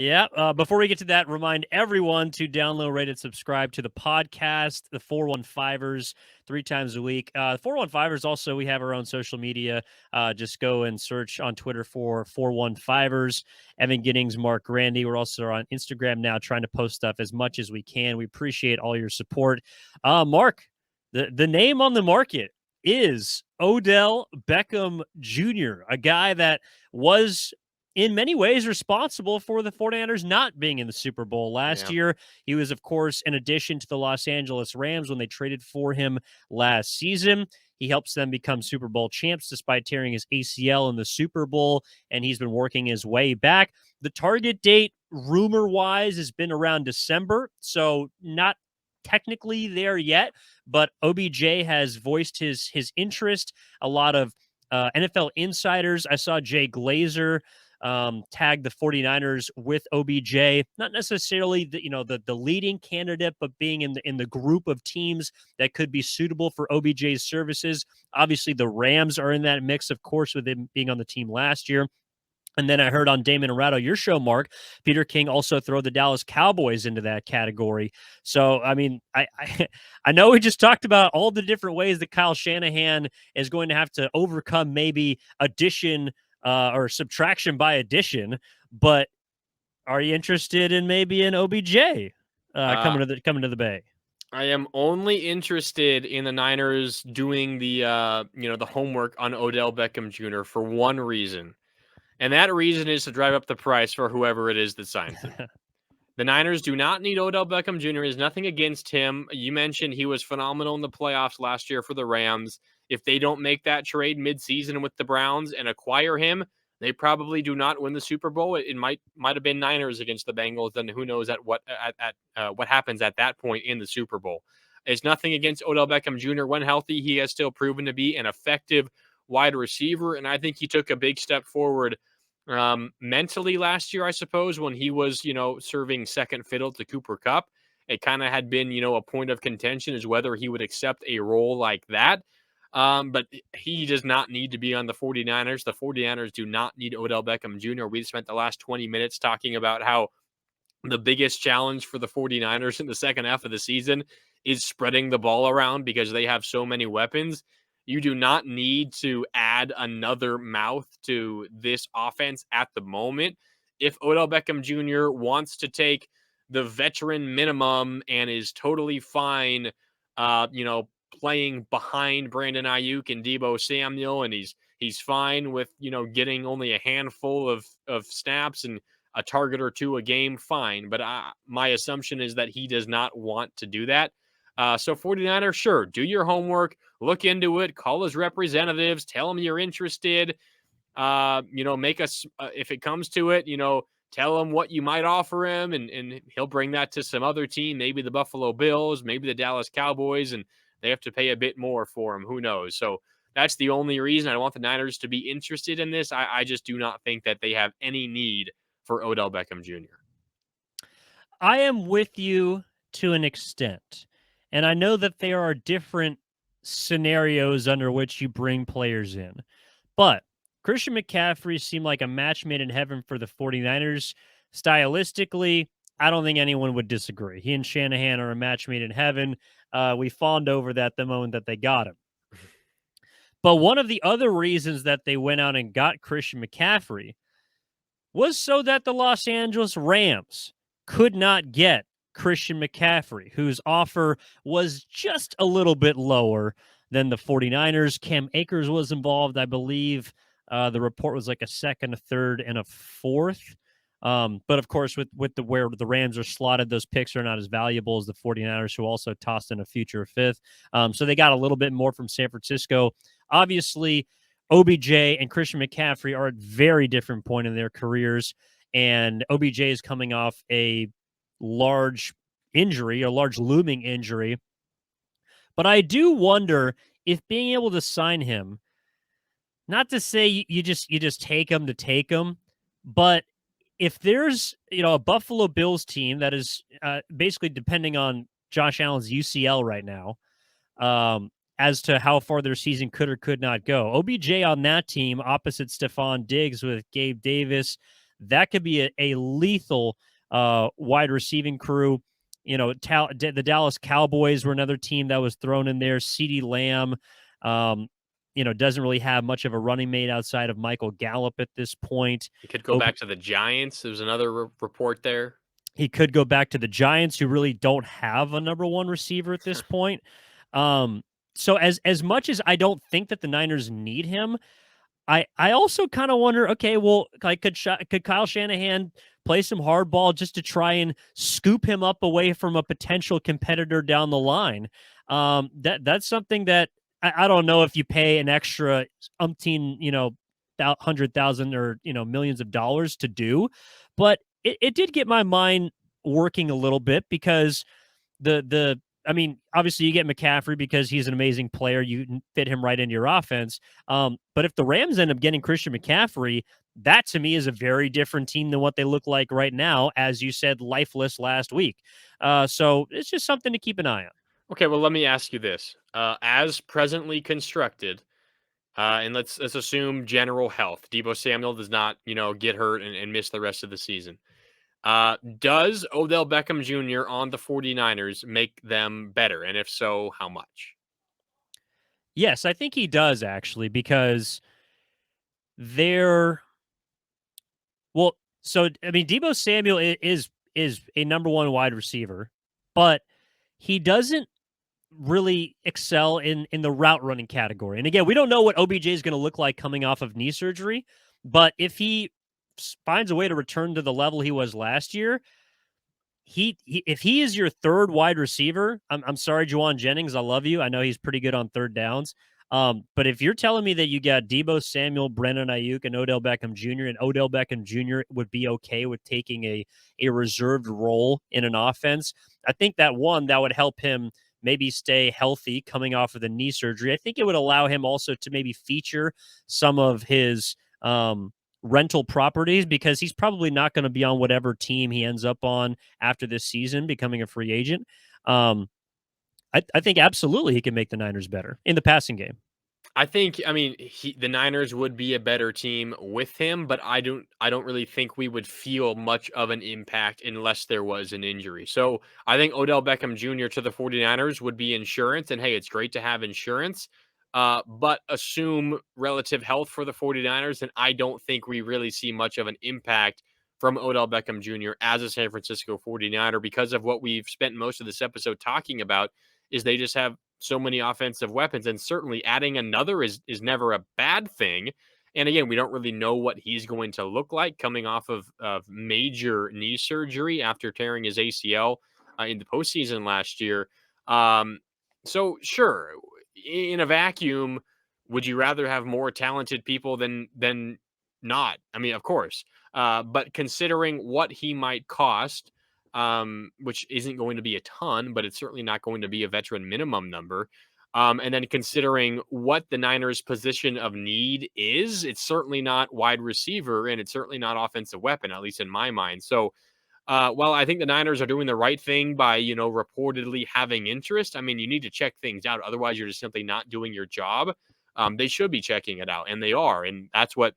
Yeah. Before we get to that, remind everyone to download, rate, and subscribe to the podcast, the 415ers, 3 times a week. 415ers also, we have our own social media. Just go and search on Twitter for 415ers. Evan Giddings, Marc, Grandi. We're also on Instagram now, trying to post stuff as much as we can. We appreciate all your support. Marc, the name on the market is Odell Beckham Jr., a guy that was in many ways responsible for the 49ers not being in the Super Bowl last Yeah. year. He was, of course, an addition to the Los Angeles Rams when they traded for him last season. He helps them become Super Bowl champs despite tearing his ACL in the Super Bowl, and he's been working his way back. The target date, rumor-wise, has been around December, so not technically there yet, but OBJ has voiced his interest. A lot of NFL insiders. I saw Jay Glazer tagged the 49ers with OBJ, not necessarily the leading candidate, but being in the group of teams that could be suitable for OBJ's services. Obviously, the Rams are in that mix, of course, with him being on the team last year. And then I heard on Damon and Ratto, your show, Marc, Peter King also throw the Dallas Cowboys into that category. So, I mean, I know we just talked about all the different ways that Kyle Shanahan is going to have to overcome maybe addition or subtraction by addition, but are you interested in maybe an OBJ Uh, coming to the Bay? I am only interested in the Niners doing the homework on Odell Beckham Jr. for one reason. And that reason is to drive up the price for whoever it is that signs him. The Niners do not need Odell Beckham Jr. There's nothing against him. You mentioned he was phenomenal in the playoffs last year for the Rams. If they don't make that trade midseason with the Browns and acquire him, they probably do not win the Super Bowl. It might have been Niners against the Bengals, and who knows what happens at that point in the Super Bowl. It's nothing against Odell Beckham Jr. When healthy, he has still proven to be an effective wide receiver, and I think he took a big step forward mentally last year, I suppose, when he was, serving second fiddle to Cooper Kupp. It kind of had been, a point of contention is whether he would accept a role like that. But he does not need to be on the 49ers. The 49ers do not need Odell Beckham Jr. We spent the last 20 minutes talking about how the biggest challenge for the 49ers in the second half of the season is spreading the ball around because they have so many weapons. You do not need to add another mouth to this offense at the moment. If Odell Beckham Jr. wants to take the veteran minimum and is totally fine, playing behind Brandon Ayuk and Deebo Samuel, and he's fine with getting only a handful of snaps and a target or two a game, fine. But my assumption is that he does not want to do that. So 49ers, sure, do your homework, look into it, call his representatives, tell them you're interested. Make us, if it comes to it, tell him what you might offer him, and he'll bring that to some other team, maybe the Buffalo Bills, maybe the Dallas Cowboys, and they have to pay a bit more for him. Who knows? So that's the only reason I want the Niners to be interested in this. I just do not think that they have any need for Odell Beckham Jr. I am with you to an extent. And I know that there are different scenarios under which you bring players in. But Christian McCaffrey seemed like a match made in heaven for the 49ers. Stylistically, I don't think anyone would disagree. He and Shanahan are a match made in heaven. We fawned over that the moment that they got him. But one of the other reasons that they went out and got Christian McCaffrey was so that the Los Angeles Rams could not get Christian McCaffrey, whose offer was just a little bit lower than the 49ers. Cam Akers was involved, I believe. The report was like a second, a third, and a fourth. But of course, with where the Rams are slotted, those picks are not as valuable as the 49ers, who also tossed in a future fifth. So they got a little bit more from San Francisco. Obviously, OBJ and Christian McCaffrey are at very different point in their careers, and OBJ is coming off a large injury, a large looming injury. But I do wonder if being able to sign him, not to say you just take him to take him, but if there's a Buffalo Bills team that is basically depending on Josh Allen's UCL right now, as to how far their season could or could not go. OBJ on that team opposite Stephon Diggs with Gabe Davis, that could be a lethal wide receiving crew. The Dallas Cowboys were another team that was thrown in there. CeeDee Lamb, um, doesn't really have much of a running mate outside of Michael Gallup at this point. He could go back to the Giants. There was another report there. He could go back to the Giants, who really don't have a number one receiver at this point. So as much as I don't think that the Niners need him, I also kind of wonder, okay, well, like could Kyle Shanahan play some hardball just to try and scoop him up away from a potential competitor down the line? That's something that I don't know if you pay an extra umpteen, 100,000 or millions of dollars to do, but it did get my mind working a little bit because the I mean, obviously you get McCaffrey because he's an amazing player. You fit him right into your offense. But if the Rams end up getting Christian McCaffrey, that to me is a very different team than what they look like right now, as you said, lifeless last week. So it's just something to keep an eye on. Okay, well, let me ask you this: as presently constructed, and let's assume general health. Debo Samuel does not, get hurt and miss the rest of the season. Does Odell Beckham Jr. on the 49ers make them better? And if so, how much? Yes, I think he does actually because they're well. So I mean, Debo Samuel is a number one wide receiver, but he doesn't really excel in the route running category. And again, we don't know what OBJ is going to look like coming off of knee surgery, but if he finds a way to return to the level he was last year, if he is your third wide receiver, I'm sorry, Juwan Jennings, I love you. I know he's pretty good on third downs. But if you're telling me that you got Debo Samuel, Brandon Ayuk, and Odell Beckham Jr., and Odell Beckham Jr. would be okay with taking a reserved role in an offense, I think that would help him maybe stay healthy coming off of the knee surgery. I think it would allow him also to maybe feature some of his rental properties because he's probably not going to be on whatever team he ends up on after this season, becoming a free agent. I think absolutely he can make the Niners better in the passing game. I mean, the Niners would be a better team with him, but I don't really think we would feel much of an impact unless there was an injury. So I think Odell Beckham Jr. to the 49ers would be insurance. And hey, it's great to have insurance. But assume relative health for the 49ers, and I don't think we really see much of an impact from Odell Beckham Jr. as a San Francisco 49er because of what we've spent most of this episode talking about is they just have so many offensive weapons, and certainly adding another is never a bad thing. And again, we don't really know what he's going to look like coming off of major knee surgery after tearing his ACL in the postseason last year. So sure, in a vacuum, would you rather have more talented people than not? I mean, of course. But considering what he might cost, which isn't going to be a ton, but it's certainly not going to be a veteran minimum number. And then considering what the Niners' position of need is, it's certainly not wide receiver and it's certainly not offensive weapon, at least in my mind. So while I think the Niners are doing the right thing by, reportedly having interest, I mean, you need to check things out. Otherwise, you're just simply not doing your job. They should be checking it out, and they are. And that's what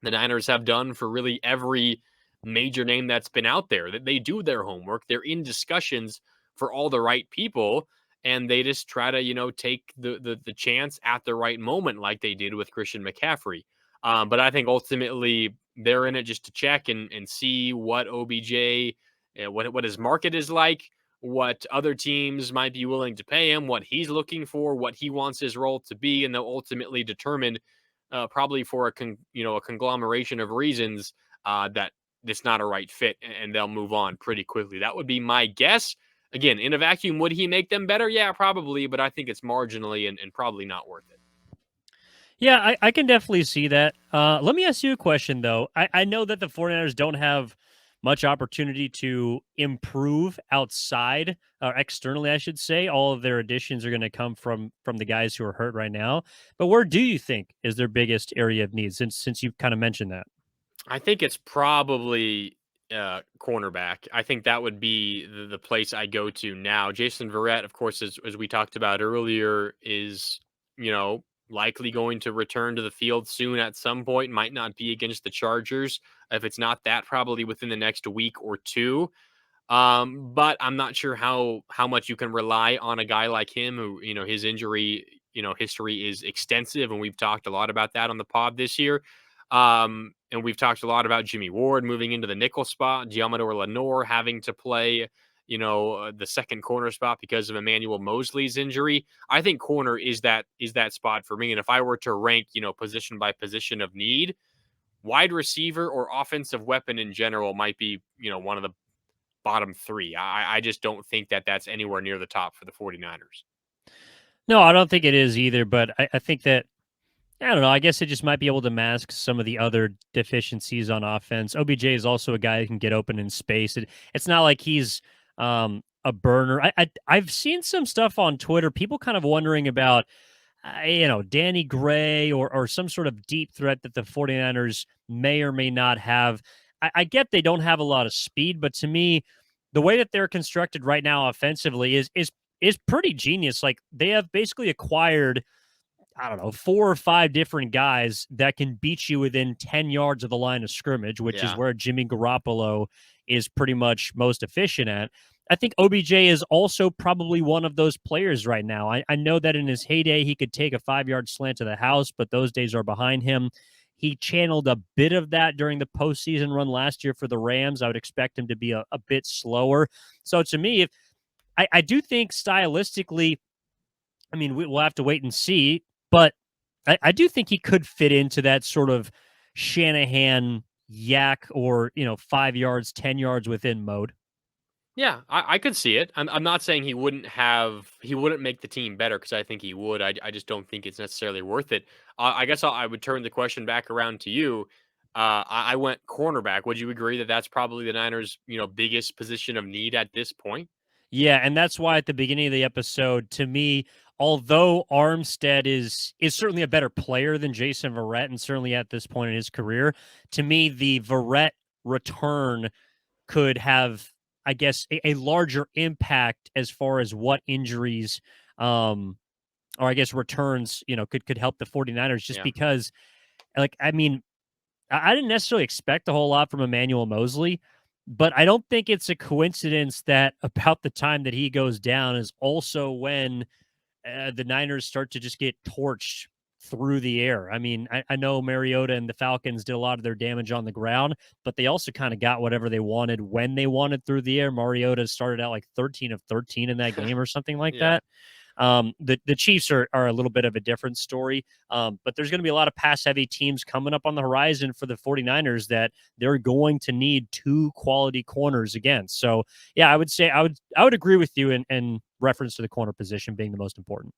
the Niners have done for really every major name that's been out there. That they do their homework. They're in discussions for all the right people, and they just try to, take the chance at the right moment, like they did with Christian McCaffrey. But I think ultimately they're in it just to check and see what OBJ, what his market is like, what other teams might be willing to pay him, what he's looking for, what he wants his role to be, and they'll ultimately determine, probably for a conglomeration of reasons, that it's not a right fit, and they'll move on pretty quickly. That would be my guess. Again, in a vacuum, would he make them better? Yeah, probably, but I think it's marginally and probably not worth it. Yeah, I can definitely see that. Let me ask you a question, though. I know that the 49ers don't have much opportunity to improve outside or externally, I should say. All of their additions are going to come from the guys who are hurt right now. But where do you think is their biggest area of need since you kind of mentioned that? I think it's probably cornerback. I think that would be the place I go to now. Jason Verrett, of course, as we talked about earlier, is, you know, likely going to return to the field soon at some point. Might not be against the Chargers. If it's not that, probably within the next week or two. But I'm not sure how much you can rely on a guy like him who, his injury, history is extensive, and we've talked a lot about that on the pod this year. And we've talked a lot about Jimmy Ward moving into the nickel spot, Giamador Lenore having to play, the second corner spot because of Emmanuel Mosley's injury. I think corner is that spot for me. And if I were to rank, position by position of need, wide receiver or offensive weapon in general might be, one of the bottom three. I just don't think that that's anywhere near the top for the 49ers. No, I don't think it is either, but I think that I don't know. I guess it just might be able to mask some of the other deficiencies on offense. OBJ is also a guy who can get open in space. It's not like he's a burner. I've seen some stuff on Twitter. People kind of wondering about, Danny Gray or some sort of deep threat that the 49ers may or may not have. I get they don't have a lot of speed, but to me, the way that they're constructed right now offensively is pretty genius. Like they have basically acquired, I don't know, 4 or 5 different guys that can beat you within 10 yards of the line of scrimmage, which is Yeah. where Jimmy Garoppolo is pretty much most efficient at. I think OBJ is also probably one of those players right now. I know that in his heyday, he could take a 5-yard slant to the house, but those days are behind him. He channeled a bit of that during the postseason run last year for the Rams. I would expect him to be a bit slower. So to me, if I do think stylistically, I mean, we'll have to wait and see, but I do think he could fit into that sort of Shanahan yak or, 5 yards, 10 yards within mode. Yeah, I could see it. I'm not saying he wouldn't make the team better because I think he would. I just don't think it's necessarily worth it. I guess I would turn the question back around to you. I went cornerback. Would you agree that that's probably the Niners' biggest position of need at this point? Yeah, and that's why at the beginning of the episode, to me, although Armstead is certainly a better player than Jason Verrett, and certainly at this point in his career, to me, the Verrett return could have, I guess, a larger impact as far as what injuries, or I guess returns, could help the 49ers just Yeah. because, like, I mean, I didn't necessarily expect a whole lot from Emmanuel Mosley, but I don't think it's a coincidence that about the time that he goes down is also when the Niners start to just get torched through the air. I mean, I know Mariota and the Falcons did a lot of their damage on the ground, but they also kind of got whatever they wanted when they wanted through the air. Mariota started out like 13 of 13 in that game or something like Yeah. that. The Chiefs are a little bit of a different story, but there's going to be a lot of pass heavy teams coming up on the horizon for the 49ers that they're going to need 2 quality corners against. So, yeah, I would say I would agree with you in reference to the corner position being the most important.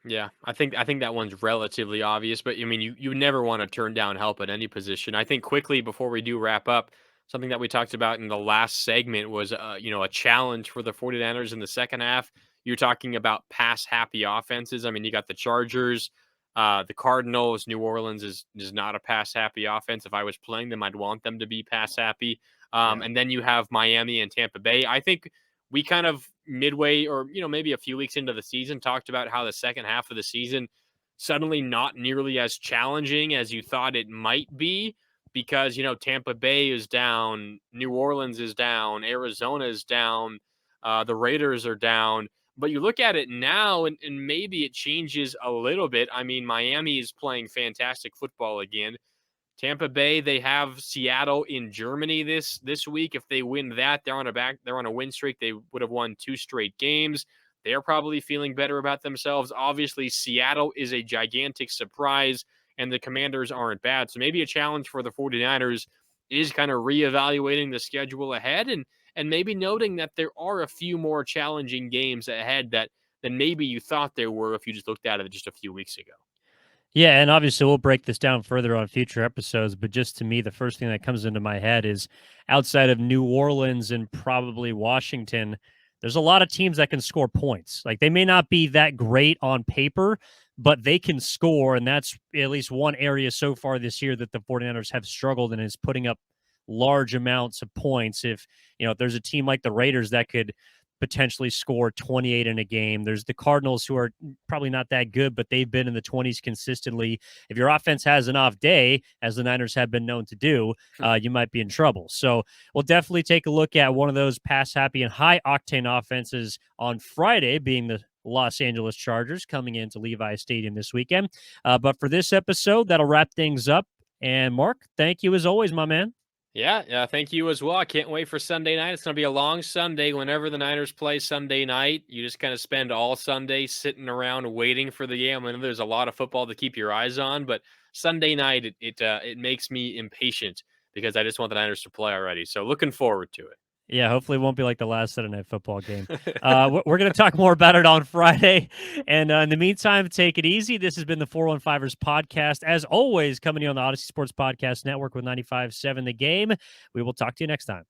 Yeah, I think that one's relatively obvious, but I mean, you never want to turn down help at any position. I think quickly before we do wrap up, something that we talked about in the last segment was a challenge for the 49ers in the second half. You're talking about pass happy offenses. I mean, you got the Chargers, the Cardinals, New Orleans is not a pass happy offense. If I was playing them, I'd want them to be pass happy. Yeah. And then you have Miami and Tampa Bay. I think we kind of midway or maybe a few weeks into the season talked about how the second half of the season suddenly not nearly as challenging as you thought it might be because Tampa Bay is down, New Orleans is down, Arizona is down, the Raiders are down. But you look at it now and maybe it changes a little bit. I mean, Miami is playing fantastic football again. Tampa Bay, they have Seattle in Germany this week. If they win that, they're on a win streak. They would have won 2 straight games. They're probably feeling better about themselves. Obviously, Seattle is a gigantic surprise and the Commanders aren't bad. So maybe a challenge for the 49ers is kind of reevaluating the schedule ahead and maybe noting that there are a few more challenging games ahead than maybe you thought there were if you just looked at it just a few weeks ago. Yeah, and obviously we'll break this down further on future episodes, but just to me, the first thing that comes into my head is outside of New Orleans and probably Washington, there's a lot of teams that can score points. Like they may not be that great on paper, but they can score. And that's at least one area so far this year that the 49ers have struggled in is putting up large amounts of points. If there's a team like the Raiders that could potentially score 28 in a game. There's the Cardinals, who are probably not that good, but they've been in the 20s consistently. If your offense has an off day, as the Niners have been known to do, you might be in trouble. So we'll definitely take a look at one of those pass-happy and high-octane offenses on Friday, being the Los Angeles Chargers coming into Levi Stadium this weekend. But for this episode, that'll wrap things up. And Marc, thank you as always, my man. Yeah, thank you as well. I can't wait for Sunday night. It's going to be a long Sunday. Whenever the Niners play Sunday night, you just kind of spend all Sunday sitting around waiting for the game. I know there's a lot of football to keep your eyes on, but Sunday night it makes me impatient because I just want the Niners to play already. So looking forward to it. Yeah, hopefully it won't be like the last Saturday Night Football game. We're going to talk more about it on Friday. And in the meantime, take it easy. This has been the 415ers podcast. As always, coming to you on the Odyssey Sports Podcast Network with 95.7 The Game. We will talk to you next time.